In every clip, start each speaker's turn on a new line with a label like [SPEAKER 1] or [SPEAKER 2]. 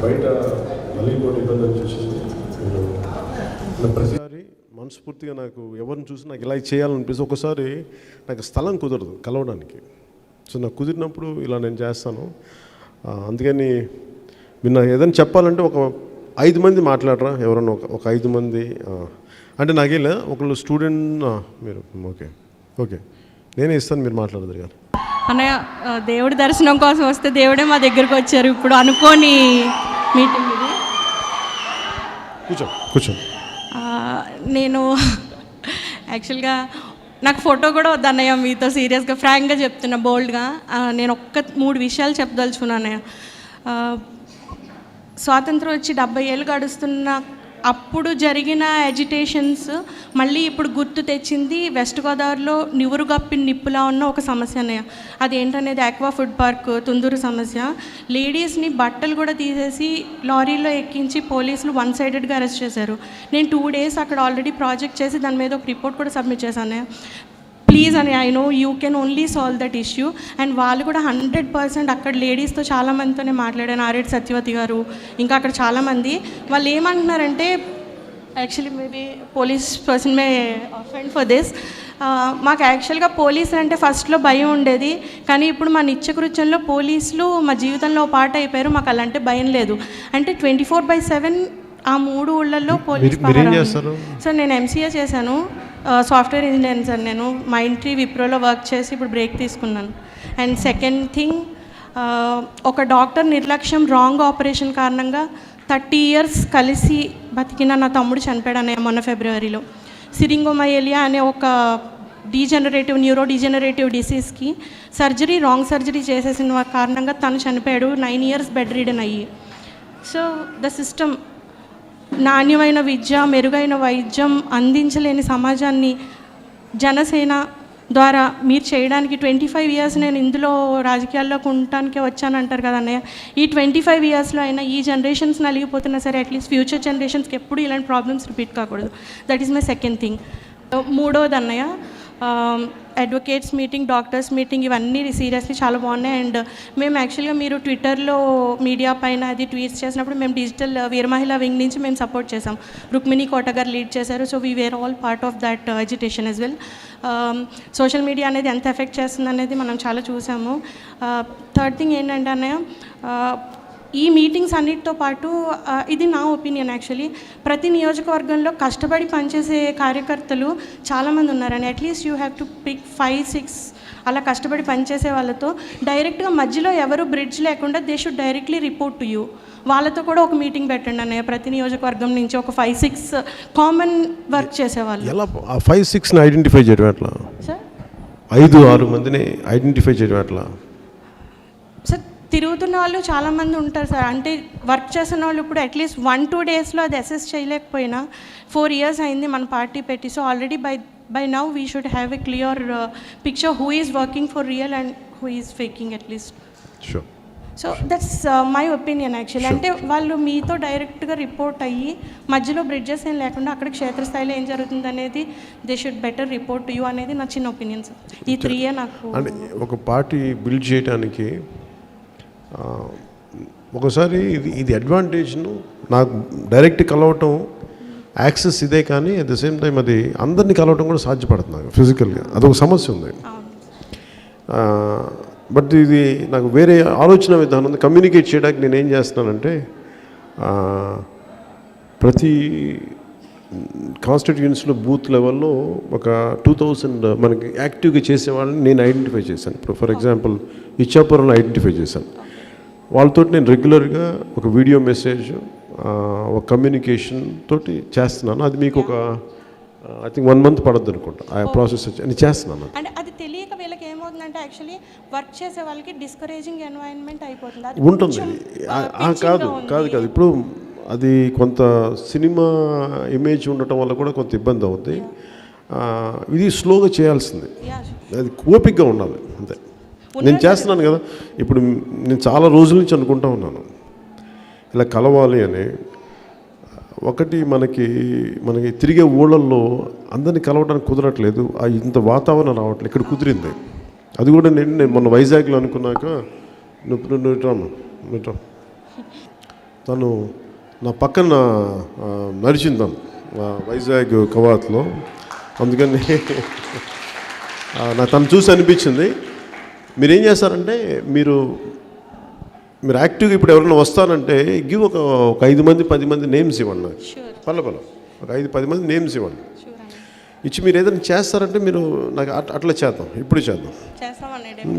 [SPEAKER 1] బయట మళ్ళీ ఇంకోటి ఇబ్బంది వచ్చేసింది. ప్రతిసారి మనస్ఫూర్తిగా నాకు ఎవరిని చూసి నాకు ఇలా చేయాలనిపిస్తే ఒకసారి నాకు స్థలం కుదరదు కలవడానికి. సో నాకు కుదిరినప్పుడు ఇలా నేను చేస్తాను. అందుకని మీరు నాకు ఏదైనా చెప్పాలంటే ఒక 5 మంది మాట్లాడరా, ఎవరన్నా ఒక 5 మంది అంటే నాకేలా ఒకళ్ళు స్టూడెంట్ మీరు ఓకే నేనే ఇస్తాను, మీరు మాట్లాడదు కానీ.
[SPEAKER 2] అన్నయ్య, దేవుడి దర్శనం కోసం వస్తే దేవుడే మా దగ్గరకు వచ్చారు. ఇప్పుడు అనుకోని మీటింగ్ ఇది.
[SPEAKER 1] కూర్చో.
[SPEAKER 2] నేను యాక్చువల్గా నాకు ఫోటో కూడా వద్దన్నయ్య, మీతో సీరియస్గా ఫ్రాంక్గా చెప్తున్నా, బోల్డ్గా. నేను 3 విషయాలు చెప్పదలుచుకున్నాను అన్నయ్య. స్వాతంత్రం వచ్చి 70 ఏళ్ళు గడుస్తున్న అప్పుడు జరిగిన ఎజిటేషన్స్ మళ్ళీ ఇప్పుడు గుర్తు తెచ్చింది వెస్ట్ గోదావరిలో నివురుగప్పిన నిప్పులా ఉన్న ఒక సమస్య అన్నయ్య. అది ఏంటనేది ఆక్వా ఫుడ్ పార్క్ తుందూరు సమస్య. లేడీస్ని బట్టలు కూడా తీసేసి లారీలో ఎక్కించి పోలీసులు 1 సైడెడ్గా అరెస్ట్ చేశారు. నేను 2 డేస్ అక్కడ ఆల్రెడీ ప్రాజెక్ట్ చేసి దాని మీద ఒక రిపోర్ట్ కూడా సబ్మిట్ చేశాను అన్నయ్య. ప్లీజ్ అని I know you can only solve that issue. And వాళ్ళు కూడా 100% అక్కడ లేడీస్తో చాలామందితోనే మాట్లాడాను. ఆర్ఎడ్ సత్యవతి గారు, ఇంకా అక్కడ చాలామంది. వాళ్ళు ఏమంటున్నారంటే, actually maybe police person may offend for this. మాకు యాక్చువల్గా పోలీసులు అంటే ఫస్ట్లో భయం ఉండేది, కానీ ఇప్పుడు మా నిత్యకృత్యంలో పోలీసులు మా జీవితంలో పార్ట్ అయిపోయారు. మాకు అలాంటి భయం లేదు. అంటే 24/7 ఆ 3 ఊళ్ళల్లో పోలీస్. సార్ నేను ఎంసీఏ చేశాను, సాఫ్ట్వేర్ ఇంజనీర్ సార్. నేను మైంట్రీ విప్రోలో వర్క్ చేసి ఇప్పుడు బ్రేక్ తీసుకున్నాను. అండ్ సెకండ్ థింగ్, ఒక డాక్టర్ నిర్లక్ష్యం, రాంగ్ ఆపరేషన్ కారణంగా 30 years కలిసి బతికిన నా తమ్ముడు చనిపోయాడు అన్నయ్య మొన్న ఫిబ్రవరిలో. సిరింగోమయేలియా అనే ఒక న్యూరో డిజనరేటివ్ డిసీజ్కి రాంగ్ సర్జరీ చేసేసిన కారణంగా తను చనిపోయాడు. 9 years బెడ్ రిడన్ అయ్యి. సో ద సిస్టమ్, నాణ్యమైన విద్య, మెరుగైన వైద్యం అందించలేని సమాజాన్ని జనసేన ద్వారా మీరు చేయడానికి 25 years నేను ఇందులో రాజకీయాల్లోకి ఉండటానికే వచ్చానంటారు కదా అన్నయ్య. ఈ 25 yearsలో అయినా ఈ జనరేషన్స్ నలిగిపోతున్నా సరే అట్లీస్ట్ ఫ్యూచర్ జనరేషన్స్కి ఎప్పుడు ఇలాంటి ప్రాబ్లమ్స్ రిపీట్ కాకూడదు. That is my second thing. 3వది అన్నయ్య, అడ్వకేట్స్ మీటింగ్, డాక్టర్స్ మీటింగ్, ఇవన్నీ సీరియస్లీ చాలా బాగున్నాయి. అండ్ మేము యాక్చువల్గా మీరు ట్విట్టర్లో మీడియా పైన అది ట్వీట్స్ చేసినప్పుడు మేము డిజిటల్ వీర మహిళా వింగ్ నుంచి మేము సపోర్ట్ చేసాం. రుక్మిణి కోట గారు లీడ్ చేశారు. So we were all part of that agitation as well. Social media అనేది ఎంత ఎఫెక్ట్ చేస్తుంది అనేది మనం చాలా చూసాము. థర్డ్ థింగ్ ఏంటంటే అన్నయ్య, ఈ మీటింగ్స్ అన్నిటితో పాటు ఇది నా ఒపీనియన్ యాక్చువల్లీ, ప్రతి నియోజకవర్గంలో కష్టపడి పనిచేసే కార్యకర్తలు చాలామంది ఉన్నారని. At least you have to pick 5-6 అలా కష్టపడి పనిచేసే వాళ్ళతో డైరెక్ట్గా మధ్యలో ఎవరు బ్రిడ్జ్ లేకుండా they should directly report to you. వాళ్ళతో కూడా ఒక మీటింగ్ పెట్టండి అన్నయ్య. ప్రతి నియోజకవర్గం నుంచి ఒక 5-6 కామన్ వర్క్ చేసేవాళ్ళు.
[SPEAKER 1] ఎలా 5-6ని ఐడెంటిఫై చేయడం ఎట్లా
[SPEAKER 2] సార్?
[SPEAKER 1] 5-6 మందిని ఐడెంటిఫై చేయడం ఎట్లా
[SPEAKER 2] సార్? తిరుగుతున్న వాళ్ళు చాలామంది ఉంటారు సార్. అంటే వర్క్ చేస్తున్న వాళ్ళు ఇప్పుడు అట్లీస్ట్ 1-2 డేస్లో అది అసెస్ చేయలేకపోయినా 4 years అయింది మన పార్టీ పెట్టి. So already by now we should have a clear picture who is working for real and who is faking at least.
[SPEAKER 1] Sure.
[SPEAKER 2] So that's my opinion actually. అంటే వాళ్ళు మీతో డైరెక్ట్గా రిపోర్ట్ అయ్యి మధ్యలో బ్రిడ్జెస్ ఏం లేకుండా అక్కడ క్షేత్రస్థాయిలో ఏం జరుగుతుంది అనేది they should better report to you అనేది నా చిన్న ఒపీనియన్ సార్. ఈ 3 నాకు.
[SPEAKER 1] అంటే ఒక పార్టీ బిల్డ్ చేయడానికి ఒకసారి ఇది అడ్వాంటేజ్ను నాకు డైరెక్ట్ కలవటం యాక్సెస్ ఇదే, కానీ అట్ ద సేమ్ టైం అది అందరినీ కలవటం కూడా సాధ్యపడుతుంది నాకు ఫిజికల్గా. అదొక సమస్య ఉంది. బట్ ఇది నాకు వేరే ఆలోచన విధానం కమ్యూనికేట్ చేయడానికి నేను ఏం చేస్తున్నానంటే, ప్రతి కాన్స్టిట్యూయన్సీలో బూత్ లెవెల్లో ఒక 2000 మనకి యాక్టివ్గా చేసేవాళ్ళని నేను ఐడెంటిఫై చేశాను. ఇప్పుడు ఫర్ ఎగ్జాంపుల్ ఇచ్చాపురంలో ఐడెంటిఫై చేశాను. వాళ్ళతో నేను రెగ్యులర్గా ఒక వీడియో మెసేజ్, ఒక కమ్యూనికేషన్ తోటి చేస్తున్నాను. అది మీకు ఒక ఐ థింక్ 1 month పడద్దు అనుకుంటా ఆ ప్రాసెస్ అని చేస్తున్నాను.
[SPEAKER 2] అంటే అది తెలియక వీళ్ళకి ఏమవుతుందంటే యాక్చువల్లీ వర్క్ చేసే వాళ్ళకి డిస్కరేజింగ్ ఎన్వైరన్మెంట్ అయిపోతుంది.
[SPEAKER 1] ఉంటుంది. కాదు ఇప్పుడు అది కొంత సినిమా ఇమేజ్ ఉండటం వల్ల కూడా కొంత ఇబ్బంది అవుతుంది. ఇది స్లోగా చేయాల్సింది, అది ఓపికగా ఉండాలి అంతే. నేను చేస్తున్నాను కదా. ఇప్పుడు నేను చాలా రోజుల నుంచి అనుకుంటా ఉన్నాను ఇలా కలవాలి అని. ఒకటి మనకి తిరిగే ఊళ్ళల్లో అందరినీ కలవడానికి కుదరట్లేదు, ఇంత వాతావరణం రావట్లేదు. ఇక్కడ కుదిరింది. అది కూడా నేను మొన్న వైజాగ్లో అనుకున్నాక నువ్వు తను నా పక్కన నడిచింది తను వైజాగ్ కవాత్లో. అందుకని నాకు తను చూసి అనిపించింది. మీరేం చేస్తారంటే మీరు యాక్టివ్గా ఇప్పుడు ఎవరైనా వస్తారంటే గివ్ ఒక 5 మంది 10 మంది నేమ్స్ ఇవ్వండి నాకు. పల్ల ఒక 5-10 మంది నేమ్స్ ఇవ్వండి. ఇచ్చి మీరు ఏదైనా చేస్తారంటే మీరు నాకు అట్లా చేద్దాం. ఇప్పుడు చేద్దాం.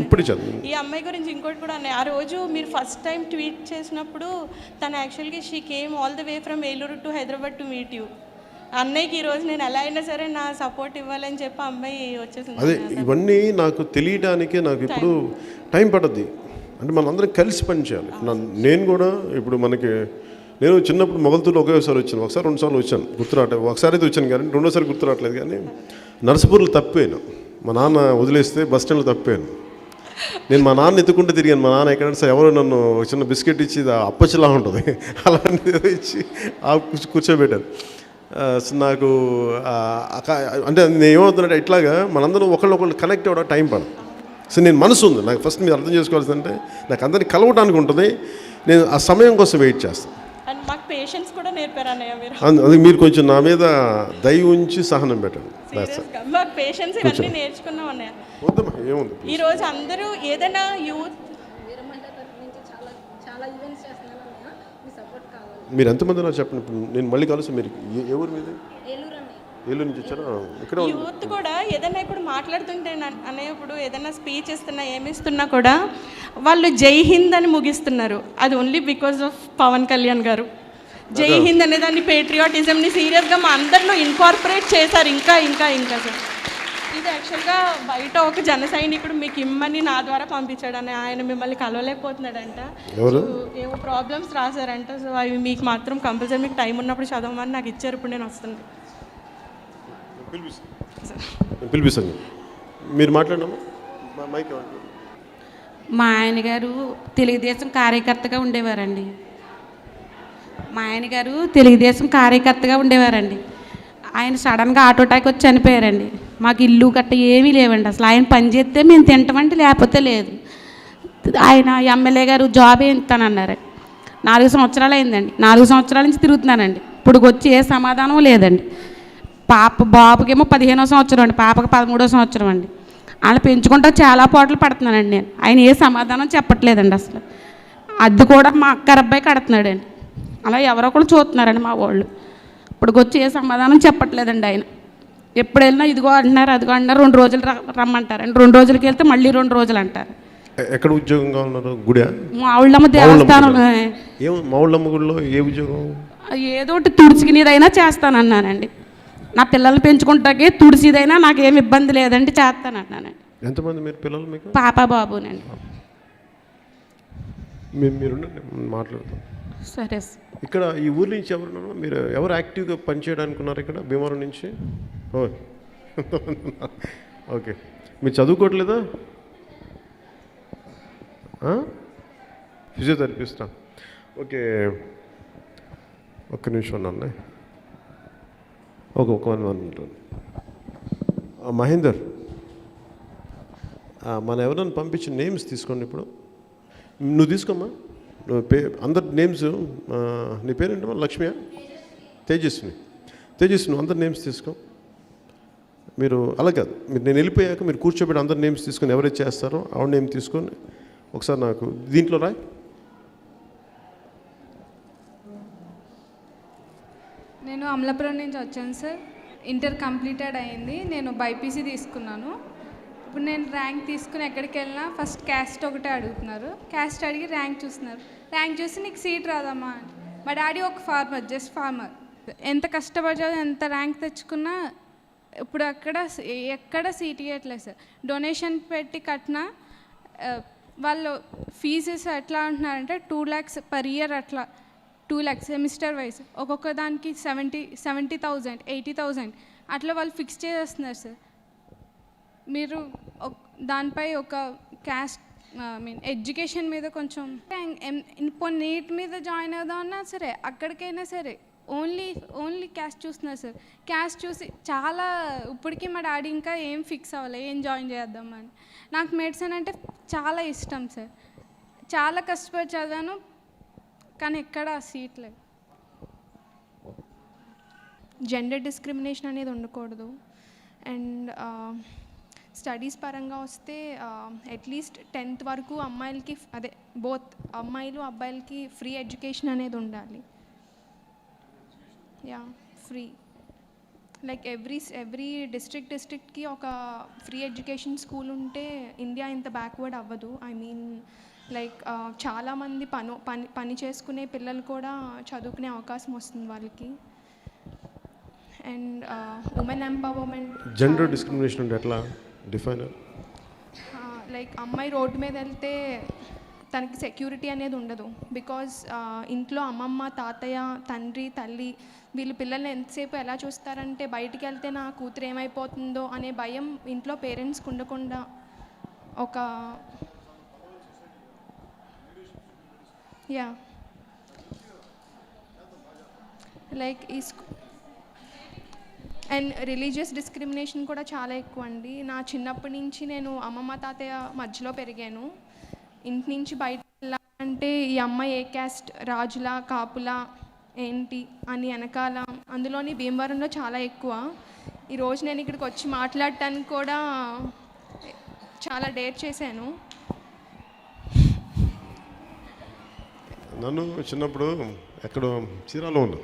[SPEAKER 1] ఇప్పుడు చేద్దాం.
[SPEAKER 2] ఈ అమ్మాయి గురించి ఇంకోటి కూడా అన్నాయి. ఆ రోజు మీరు ఫస్ట్ టైం ట్వీట్ చేసినప్పుడు తను యాక్చువల్గా she came all the way from Eluru to Hyderabad to meet you. అన్నయ్యకి ఈరోజు నేను ఎలా అయినా సరే నా సపోర్ట్ ఇవ్వాలని చెప్పి అమ్మాయి వచ్చేసింది.
[SPEAKER 1] అదే ఇవన్నీ నాకు తెలియడానికే నాకు ఇప్పుడు టైం పడుద్ది. అంటే మనందరం కలిసి పని చేయాలి. నేను కూడా ఇప్పుడు నేను చిన్నప్పుడు మొగల్తూరులో ఒకేసారి వచ్చాను, ఒకసారి 2 సార్లు వచ్చాను, ఒకసారి అయితే వచ్చాను కానీ రెండోసారి గుర్తురావట్లేదు. కానీ నర్సపూర్లో తప్పిపోయాను. మా నాన్న వదిలేస్తే బస్ స్టాండ్లో తప్పిపోయాను. నేను మా నాన్న ఎత్తుకుంటూ తిరిగాను. మా నాన్న ఎక్కడైనా సరే ఎవరు నన్ను చిన్న బిస్కెట్ ఇచ్చి అప్పచ్చిలా ఉంటుంది అలాంటిది ఇచ్చి కూర్చోబెట్టాను. నాకు అంటే నేను ఏమవుతున్నట్టే ఇట్లాగా మనందరం ఒకళ్ళు కనెక్ట్ అవ్వడం టైం పడదు. సో నేను మనసు ఉంది నాకు. ఫస్ట్ మీరు అర్థం చేసుకోవాల్సిందంటే నాకు అందరినీ కలవడానికి ఉంటుంది. నేను ఆ సమయం కోసం వెయిట్ చేస్తాను.
[SPEAKER 2] మాకు పేషెన్స్ కూడా నేర్పారు అన్నయ్య మీరు.
[SPEAKER 1] అది మీరు కొంచెం నా మీద దయ ఉంచి సహనం పెట్టండి.
[SPEAKER 2] మాకు పేషెన్స్ ఇవన్నీ నేర్చుకున్నాం అన్నయ్య.
[SPEAKER 1] వద్దమ్మా ఏముంది.
[SPEAKER 2] ఈరోజు అందరూ ఏదైనా యూత్
[SPEAKER 1] మీరు ఎంతమంది నాకు చెప్పండి. ఇప్పుడు నేను మళ్ళీ కలుస్తాను. మీరు ఏ ఊరు మీద? ఏలూరు నుంచి వచ్చారా? ఇక్కడ
[SPEAKER 2] యూత్ కూడా ఏదైనా ఇప్పుడు మాట్లాడుతుంటే ఇప్పుడు ఏదైనా స్పీచ్ ఇస్తున్నా ఏమిస్తున్నా కూడా వాళ్ళు జై హింద్ అని ముగిస్తున్నారు. అది only because of Pawan Kalyan గారు. జై హింద్ అనే దాన్ని పేట్రియాటిజంని సీరియస్గా మా అందరిలో ఇన్కార్పొరేట్ చేశారు. ఇంకా సార్ ఇది యాక్చువల్గా బయట ఒక జన సైనికుడు మీకు ఇమ్మని నా ద్వారా పంపించాడని ఆయన మిమ్మల్ని కలవలేకపోతున్నాడంట. ఏవో ప్రాబ్లమ్స్ రాశారంట. సో అవి మీకు మాత్రం కంపల్సరీ మీకు టైం ఉన్నప్పుడు చదవమని నాకు ఇచ్చారు. ఇప్పుడు నేను వస్తుంది.
[SPEAKER 3] పిలిపిస్తాను.
[SPEAKER 1] మీరు మాట్లాడమ్మా.
[SPEAKER 3] మా ఆయన గారు తెలుగుదేశం కార్యకర్తగా ఉండేవారండి. ఆయన సడన్గా ఆటో అటాక్ వచ్చి చనిపోయారండి. మాకు ఇల్లు గట్ట ఏమీ లేవండి. అసలు ఆయన పని చేస్తే మేము తింటామంటే లేకపోతే లేదు. ఆయన ఎమ్మెల్యే గారు జాబ్ ఇస్తానన్నారు. 4 సంవత్సరాలు అయిందండి. 4 సంవత్సరాల నుంచి తిరుగుతున్నానండి. ఇప్పుడు వచ్చి ఏ సమాధానం లేదండి. బాబుకేమో 15వ సంవత్సరం అండి, పాపకి 13వ సంవత్సరం అండి. అలా పెంచుకుంటా చాలా పోటలు పడుతున్నానండి నేను. ఆయన ఏ సమాధానం చెప్పట్లేదండి. అసలు అది కూడా మా అబ్బాయి కడుతున్నాడండి. అలా ఎవరో కూడా చూస్తున్నారండి మా వాళ్ళు. ఇప్పుడు వచ్చి ఏ సమాధానం చెప్పట్లేదండి ఆయన. ఎప్పుడు వెళ్ళినా ఇదిగో అంటున్నారు, అదిగో అంటున్నారు. 2 రోజులు రమ్మంటారండి. 2 రోజులకి వెళ్తే మళ్ళీ 2 రోజులు అంటారు.
[SPEAKER 1] ఎక్కడ ఉద్యోగంగా ఉన్నారు? గుడి?
[SPEAKER 3] మావుళ్ళమ్మ దేవస్థానం.
[SPEAKER 1] మావుళ్ళమ్మ గుడిలో ఏ ఉద్యోగం?
[SPEAKER 3] ఏదో ఒకటి తుడిచికినదైనా చేస్తానన్నానండి. నా పిల్లల్ని పెంచుకుంటాకే తుడిసిదైనా నాకేమి ఇబ్బంది లేదండి, చేస్తానన్నానండి.
[SPEAKER 1] ఎంతమంది మీరు పిల్లలు మీకు?
[SPEAKER 3] పాప బాబునండి.
[SPEAKER 1] మీరు మాట్లాడతాం.
[SPEAKER 3] సరే.
[SPEAKER 1] ఇక్కడ ఈ ఊరి నుంచి ఎవరు యాక్టివ్గా పనిచేయడానికి ఉన్నారు ఇక్కడ భీమవరం నుంచి? ఓకే. మీరు చదువుకోవట్లేదా? ఫిజియోథెరపిస్టా? ఓకే. ఒక్క నిమిషం నాన్న. ఒక 1 minute. మహేందర్, మన ఎవరైనా పంపించిన నేమ్స్ తీసుకోండి. ఇప్పుడు నువ్వు తీసుకోమ్మా. అందరి నేమ్స్. నీ పేరేంటమ్మా? లక్ష్మియా? తేజస్విని నువ్వు అందరి నేమ్స్ తీసుకో. మీరు అలా కాదు, నేను వెళ్ళిపోయాక మీరు కూర్చోబెట్టి అందరి నేమ్స్ తీసుకొని ఎవరైతే చేస్తారో ఆవిడ నేమ్ తీసుకొని ఒకసారి నాకు దీంట్లో రాయ్.
[SPEAKER 4] నేను అమలాపురం నుంచి వచ్చాను సార్. ఇంటర్ కంప్లీటెడ్ అయింది. నేను బైపీసీ తీసుకున్నాను. ఇప్పుడు నేను ర్యాంక్ తీసుకుని ఎక్కడికి వెళ్ళినా ఫస్ట్ క్యాస్ట్ ఒకటే అడుగుతున్నారు. క్యాస్ట్ అడిగి ర్యాంక్ చూస్తున్నారు. ర్యాంక్ చూసి నీకు సీట్ రాదమ్మా అని. మా డాడీ ఒక ఫార్మర్, జస్ట్ ఫార్మర్. ఎంత కష్టపడ్డా ఎంత ర్యాంక్ తెచ్చుకున్నా ఇప్పుడు ఎక్కడ సీట్ ఇవ్వట్లేదు సార్. డొనేషన్ పెట్టి కట్టినా వాళ్ళు ఫీజెస్ ఎట్లా అంటున్నారంటే 2 lakhs per year, అట్లా 2 lakhs సెమిస్టర్ వైజ్. ఒక్కొక్క దానికి 70,000 80,000 అట్లా వాళ్ళు ఫిక్స్ చేసేస్తున్నారు సార్. మీరు దానిపై ఒక క్యాస్ట్ ఎడ్యుకేషన్ మీద కొంచెం ఇప్పుడు నీట్ మీద జాయిన్ అవుదామన్నా సరే అక్కడికైనా సరే ఓన్లీ క్యాస్ట్ చూస్తున్నారు సార్. క్యాస్ట్ చూసి చాలా ఇప్పటికీ మా డాడీ ఇంకా ఏం ఫిక్స్ అవ్వలే ఏం జాయిన్ చేద్దామని. నాకు మెడిసిన్ అంటే చాలా ఇష్టం సార్. చాలా కష్టపడి చదివాను. కానీ ఎక్కడ సీట్ లేదు.
[SPEAKER 2] జెండర్ డిస్క్రిమినేషన్ అనేది ఉండకూడదు. అండ్ స్టడీస్ పరంగా వస్తే అట్లీస్ట్ 10th వరకు అమ్మాయిలకి అదే బోత్ అమ్మాయిలు అబ్బాయిలకి ఫ్రీ ఎడ్యుకేషన్ అనేది ఉండాలి. Yeah, free. లైక్ ఎవ్రీ డిస్ట్రిక్ట్కి ఒక ఫ్రీ ఎడ్యుకేషన్ స్కూల్ ఉంటే ఇండియా ఇంత బ్యాక్వర్డ్ అవ్వదు. ఐ మీన్ లైక్ చాలామంది పని చేసుకునే పిల్లలు కూడా చదువుకునే అవకాశం వస్తుంది వాళ్ళకి. And women empowerment.
[SPEAKER 1] Gender discrimination అంటే ఎట్లా డిఫైన్?
[SPEAKER 2] లైక్ అమ్మాయి రోడ్డు మీద వెళ్తే తనకి సెక్యూరిటీ అనేది ఉండదు. బికాజ్ ఇంట్లో అమ్మమ్మ, తాతయ్య, తండ్రి, తల్లి వీళ్ళు పిల్లల్ని ఎంతసేపు ఎలా చూస్తారంటే బయటికి వెళ్తే నా కూతురు ఏమైపోతుందో అనే భయం ఇంట్లో పేరెంట్స్కి ఉండకుండా ఒక యా లైక్ ఈ అండ్ రిలీజియస్ డిస్క్రిమినేషన్ కూడా చాలా ఎక్కువ అండి. నా చిన్నప్పటి నుంచి నేను అమ్మమ్మ తాతయ్య మధ్యలో పెరిగాను. ఇంటి నుంచి బయట వెళ్ళాలంటే ఈ అమ్మాయి ఏ క్యాస్ట్, రాజులా కాపులా ఏంటి అని వెనకాల, అందులోని భీమవరంలో చాలా ఎక్కువ. ఈరోజు నేను ఇక్కడికి వచ్చి మాట్లాడటానికి కూడా చాలా డేర్ చేశాను.
[SPEAKER 1] నన్ను చిన్నప్పుడు ఎక్కడో చీరాలో ఉన్నా,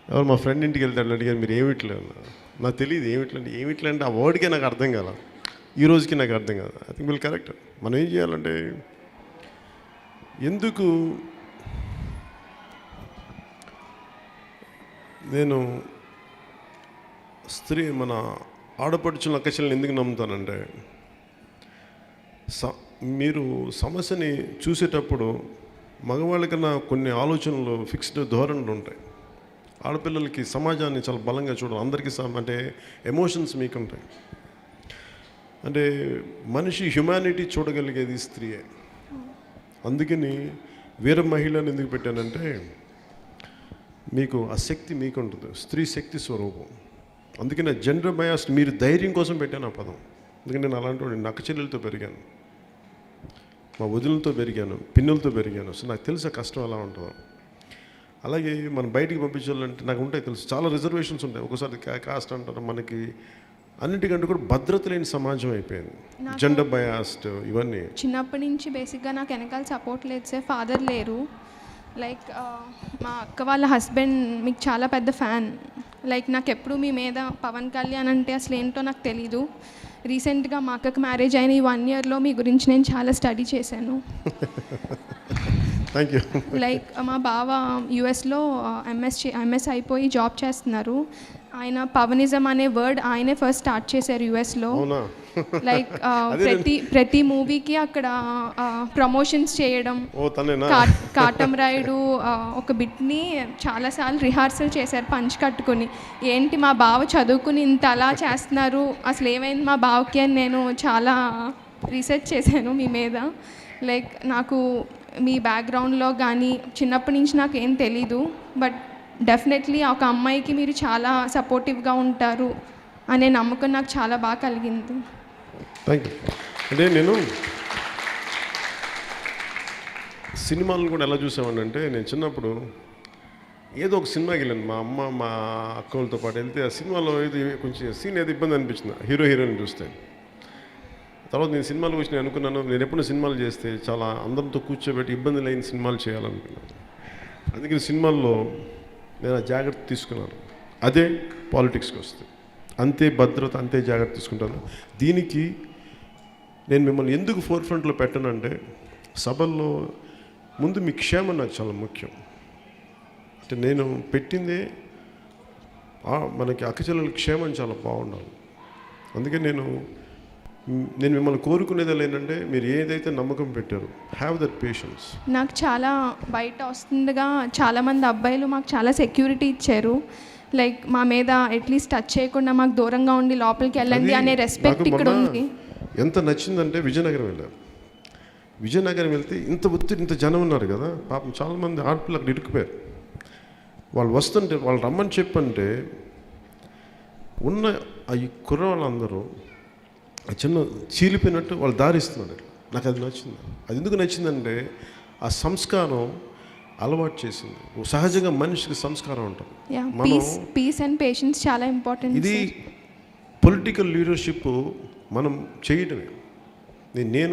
[SPEAKER 1] ఎవరు మా ఫ్రెండ్ ఇంటికి వెళ్తాడు, అడిగారు మీరు ఏమిట్లే అన్న. నాకు తెలియదు ఏమిట్లే అంటే ఆ వర్డ్కే నాకు అర్థం కాల, ఈ రోజుకి నాకు అర్థం కాదు. ఐ థింక్ వీళ్ళు కరెక్ట్. మనం ఏం చేయాలంటే ఎందుకు నేను మన ఆడపడుచుల అక్కచెల్ని ఎందుకు నమ్ముతానంటే మీరు సమస్యని చూసేటప్పుడు మగవాళ్ళకన్నా కొన్ని ఆలోచనలు ఫిక్స్డ్ ధోరణులు ఉంటాయి. ఆడపిల్లలకి సమాజాన్ని చాలా బలంగా చూడాలి. అందరికీ అంటే ఎమోషన్స్ మీకు ఉంటాయి. అంటే మనిషి హ్యుమానిటీ చూడగలిగేది స్త్రీయే. అందుకని వీర మహిళను ఎందుకు పెట్టానంటే మీకు ఆ శక్తి మీకు ఉంటుంది, స్త్రీ శక్తి స్వరూపం. అందుకని జెండర్ బయాస్ మీరు ధైర్యం కోసం పెట్టాను ఆ పదం. ఎందుకంటే నేను అలాంటి వాడిని, నక్క చెల్లెలతో పెరిగాను, మా వదిలతో పెరిగాను, పిన్నులతో పెరిగాను. సో నాకు తెలుసు ఆ కష్టం ఎలా ఉంటుందో. అలాగే మనం బయటికి పంపించాలంటే నాకు ఉంటాయి తెలుసు, చాలా రిజర్వేషన్స్ ఉంటాయి. ఒకసారి కాస్ట్ అంటారు. మనకి అన్నిటికంటే కూడా భద్రత లేని సమాజం అయిపోయింది, జెండర్ బయాస్డ్ ఇవన్నీ.
[SPEAKER 2] చిన్నప్పటి నుంచి బేసిక్గా నాకు వెనకాల సపోర్ట్ లేదు సార్, ఫాదర్ లేరు. లైక్ మా అక్క వాళ్ళ హస్బెండ్ మీకు చాలా పెద్ద ఫ్యాన్. లైక్ నాకు ఎప్పుడు మీ మీద పవన్ కళ్యాణ్ అంటే అసలు ఏంటో నాకు తెలీదు. రీసెంట్గా మా అక్కకి మ్యారేజ్ అయిన ఈ 1 yearలో మీ గురించి నేను చాలా స్టడీ చేశాను.
[SPEAKER 1] Thank you.
[SPEAKER 2] లైక్ మా బావ యుఎస్లో ఎంఎస్ అయిపోయి జాబ్ చేస్తున్నారు. ఆయన పవనిజం అనే వర్డ్ ఆయనే ఫస్ట్ స్టార్ట్ చేశారు యుఎస్లో. లైక్ ప్రతి మూవీకి అక్కడ ప్రమోషన్స్ చేయడం, కాటం రాయుడు ఒక బిట్ని చాలాసార్లు రిహార్సల్ చేశారు పంచ్ కట్టుకుని. ఏంటి మా బావ చదువుకుని ఇంత అలా చేస్తున్నారు, అసలు ఏమైంది మా బావకి అని నేను చాలా రీసెర్చ్ చేశాను మీ మీద. లైక్ నాకు మీ బ్యాక్గ్రౌండ్లో కానీ చిన్నప్పటి నుంచి నాకు ఏం తెలీదు, బట్ డెఫినెట్లీ ఒక అమ్మాయికి మీరు చాలా సపోర్టివ్గా ఉంటారు అనే నమ్మకం నాకు చాలా బాగా కలిగింది.
[SPEAKER 1] Thank you. అంటే నేను సినిమాలను కూడా ఎలా చూసామని అంటే, నేను చిన్నప్పుడు ఏదో ఒక సినిమాకి వెళ్ళాను, మా అమ్మ మా అక్కలతో పాటు వెళ్తే ఆ సినిమాలో ఏది కొంచెం సీన్ ఏదో ఇబ్బంది అనిపించింది హీరోయిన్ చూస్తే. తర్వాత నేను సినిమాలు వచ్చి నేను అనుకున్నాను, నేను ఎప్పుడు సినిమాలు చేస్తే చాలా అందరితో కూర్చోబెట్టి ఇబ్బంది లేని సినిమాలు చేయాలనుకున్నాను. అందుకని సినిమాల్లో నేను ఆ జాగ్రత్త తీసుకున్నాను. అదే పాలిటిక్స్కి వస్తే అంతే భద్రత, అంతే జాగ్రత్త తీసుకుంటాను. దీనికి నేను మిమ్మల్ని ఎందుకు ఫోర్ ఫ్రంట్లో పెట్టానంటే, సభల్లో ముందు మీ క్షేమం నాకు చాలా ముఖ్యం. అంటే నేను పెట్టిందే మనకి అక్కచెల్లెల క్షేమం చాలా బాగుండాలి. అందుకే నేను మిమ్మల్ని కోరుకునేది ఏంటంటే, మీరు ఏదైతే నమ్మకం పెట్టారో హ్యావ్ దట్ పేషెన్స్.
[SPEAKER 2] నాకు చాలా బయట వస్తుండగా చాలామంది అబ్బాయిలు మాకు చాలా సెక్యూరిటీ ఇచ్చారు. లైక్ మా మీద అట్లీస్ట్ టచ్ చేయకుండా మాకు దూరంగా ఉండి లోపలికి వెళ్ళండి అనే రెస్పెక్ట్ ఇక్కడ ఉంది.
[SPEAKER 1] ఎంత నచ్చిందంటే విజయనగరం వెళ్ళాను. విజయనగరం వెళ్తే ఇంత జనం ఉన్నారు కదా, పాపం చాలామంది ఆడపిల్లలు అక్కడ ఇరుక్కుపోయారు. వాళ్ళు వస్తుంటే వాళ్ళు రమ్మని చెప్పంటే ఉన్న ఈ కుర్రవాళ్ళందరూ చిన్న చీలిపోయినట్టు వాళ్ళు దారిస్తున్నారు. నాకు అది నచ్చింది. అది ఎందుకు నచ్చిందంటే, ఆ సంస్కారం అలవాటు చేసింది. సహజంగా మనిషికి సంస్కారం ఉంటుంది.
[SPEAKER 5] పీస్ అండ్ పేషెన్స్ చాలా ఇంపార్టెంట్.
[SPEAKER 1] ఇది పొలిటికల్ లీడర్షిప్ మనం చేయటమే. నేను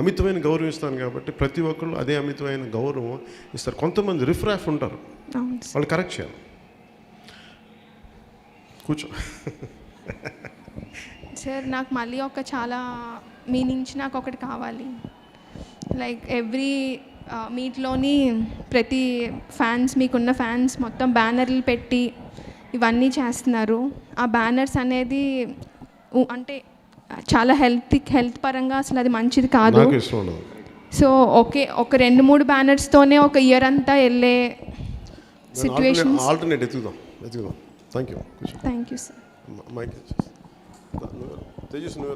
[SPEAKER 1] అమితమైన గౌరవం ఇస్తాను కాబట్టి ప్రతి ఒక్కళ్ళు అదే అమితమైన గౌరవం ఇస్తారు. కొంతమంది రిఫ్రాఫ్ ఉంటారు, వాళ్ళు కరెక్ట్ చేయాలి. కూర్చో.
[SPEAKER 5] సార్ నాకు మళ్ళీ చాలా మీ నుంచి నాకు ఒకటి కావాలి. లైక్ ఎవ్రీ మీట్లోని ప్రతి ఫ్యాన్స్, మీకున్న ఫ్యాన్స్ మొత్తం బ్యానర్లు పెట్టి ఇవన్నీ చేస్తున్నారు. ఆ బ్యానర్స్ అనేది అంటే చాలా హెల్త్ పరంగా అసలు అది మంచిది కాదు. సో ఒక 2-3 బ్యానర్స్తోనే ఒక ఇయర్ అంతా వెళ్ళే సిచ్యువేషన్.
[SPEAKER 1] ఆల్టర్నేట్ ఎత్తుకుదాం. Thank you sir.
[SPEAKER 5] Thank you sir.
[SPEAKER 1] Mike Tejas నువ్వు